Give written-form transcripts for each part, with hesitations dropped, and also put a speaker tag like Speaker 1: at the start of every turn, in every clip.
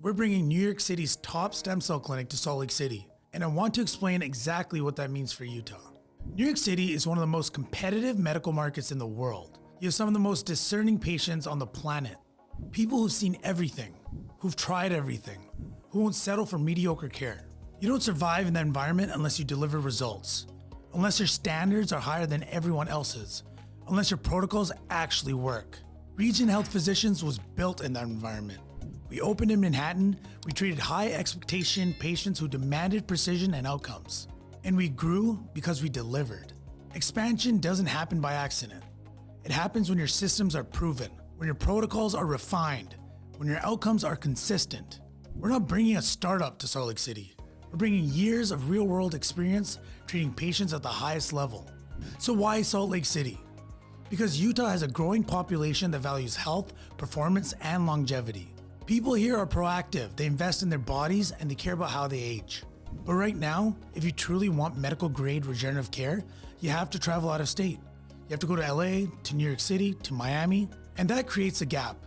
Speaker 1: We're bringing New York City's top stem cell clinic to Salt Lake City, and I want to explain exactly what that means for Utah. New York City is one of the most competitive medical markets in the world. You have some of the most discerning patients on the planet. People who've seen everything, who've tried everything, who won't settle for mediocre care. You don't survive in that environment unless you deliver results, unless your standards are higher than everyone else's, unless your protocols actually work. Regen Health Physicians was built in that environment. We opened in Manhattan, we treated high expectation patients who demanded precision and outcomes. And we grew because we delivered. Expansion doesn't happen by accident. It happens when your systems are proven, when your protocols are refined, when your outcomes are consistent. We're not bringing a startup to Salt Lake City. We're bringing years of real-world experience treating patients at the highest level. So why Salt Lake City? Because Utah has a growing population that values health, performance, and longevity. People here are proactive, they invest in their bodies, and they care about how they age. But right now, if you truly want medical-grade regenerative care, you have to travel out of state. You have to go to LA, to New York City, to Miami, and that creates a gap.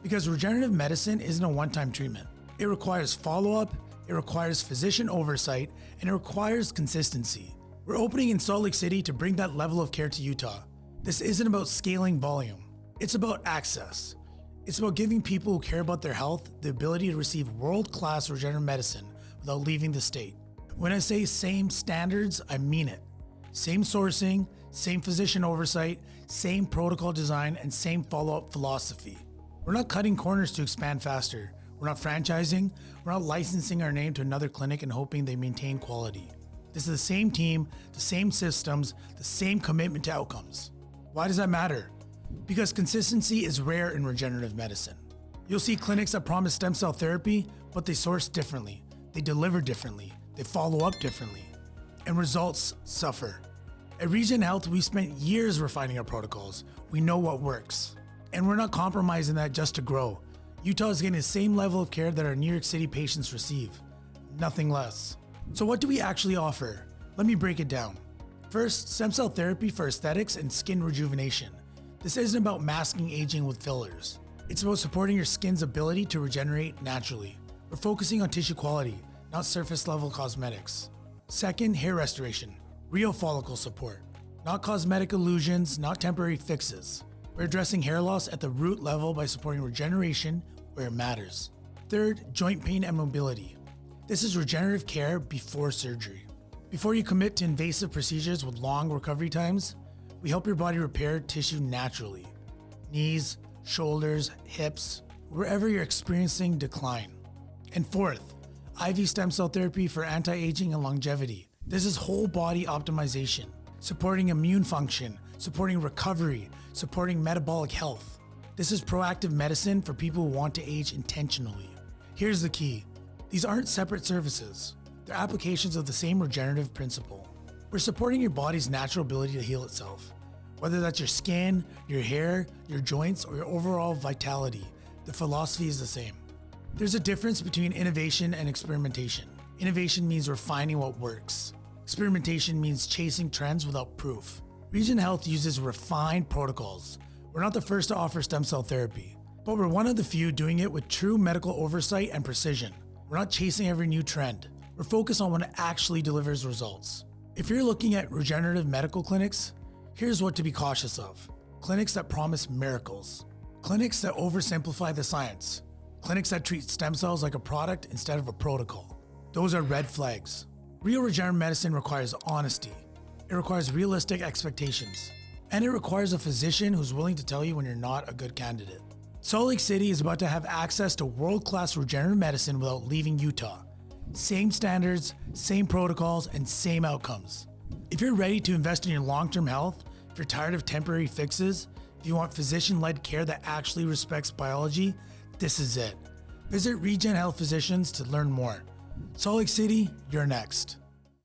Speaker 1: Because regenerative medicine isn't a one-time treatment. It requires follow-up, it requires physician oversight, and it requires consistency. We're opening in Salt Lake City to bring that level of care to Utah. This isn't about scaling volume. It's about access. It's about giving people who care about their health the ability to receive world-class regenerative medicine without leaving the state. When I say same standards, I mean it. Same sourcing, same physician oversight, same protocol design, and same follow-up philosophy. We're not cutting corners to expand faster. We're not franchising. We're not licensing our name to another clinic and hoping they maintain quality. This is the same team, the same systems, the same commitment to outcomes. Why does that matter? Because consistency is rare in regenerative medicine. You'll see clinics that promise stem cell therapy, but they source differently. They deliver differently. They follow up differently. And results suffer. At Regen Health, we spent years refining our protocols. We know what works. And we're not compromising that just to grow. Utah is getting the same level of care that our New York City patients receive. Nothing less. So what do we actually offer? Let me break it down. First, stem cell therapy for aesthetics and skin rejuvenation. This isn't about masking aging with fillers. It's about supporting your skin's ability to regenerate naturally. We're focusing on tissue quality, not surface level cosmetics. Second, hair restoration, real follicle support, not cosmetic illusions, not temporary fixes. We're addressing hair loss at the root level by supporting regeneration where it matters. Third, joint pain and mobility. This is regenerative care before surgery. Before you commit to invasive procedures with long recovery times, we help your body repair tissue naturally. Knees, shoulders, hips, wherever you're experiencing decline. And fourth, IV stem cell therapy for anti-aging and longevity. This is whole body optimization, supporting immune function, supporting recovery, supporting metabolic health. This is proactive medicine for people who want to age intentionally. Here's the key. These aren't separate services. They're applications of the same regenerative principle. We're supporting your body's natural ability to heal itself. Whether that's your skin, your hair, your joints, or your overall vitality, the philosophy is the same. There's a difference between innovation and experimentation. Innovation means refining what works. Experimentation means chasing trends without proof. Regen Health uses refined protocols. We're not the first to offer stem cell therapy, but we're one of the few doing it with true medical oversight and precision. We're not chasing every new trend. We're focused on what actually delivers results. If you're looking at regenerative medical clinics, here's what to be cautious of. Clinics that promise miracles. Clinics that oversimplify the science. Clinics that treat stem cells like a product instead of a protocol. Those are red flags. Real regenerative medicine requires honesty. It requires realistic expectations. And it requires a physician who's willing to tell you when you're not a good candidate. Salt Lake City is about to have access to world-class regenerative medicine without leaving Utah. Same standards, same protocols, and same outcomes. If you're ready to invest in your long-term health, if you're tired of temporary fixes, if you want physician-led care that actually respects biology, this is it. Visit Regen Health Physicians to learn more. Salt Lake City, you're next.